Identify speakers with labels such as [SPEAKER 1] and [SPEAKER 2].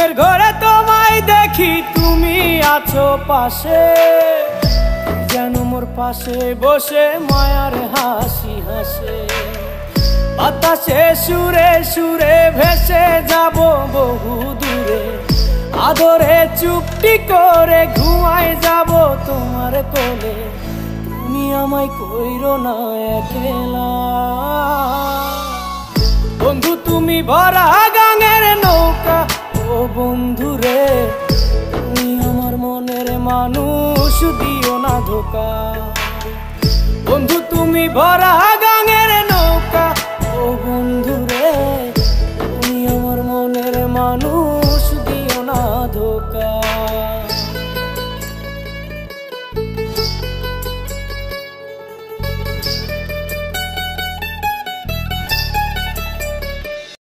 [SPEAKER 1] ঘুমের ঘরে তোমায় দেখি, তুমি আছো পাশে, যেন মোর পাশে বসে মায়ার হাসি হাসে। বাতাসে সুরে সুরে ভেসে যাব বহু দূরে, আদরে চুপটি করে ঘুমায় যাব তোমার কোলে। তুমি আমায় কইরো না একলা বন্ধু, তুমি ভরা গাঙের নৌকা। ও বন্ধু রে, তুমি আমার মনের মানুষ, দিও না ধোকা। বন্ধু তুমি ভরা গাঙের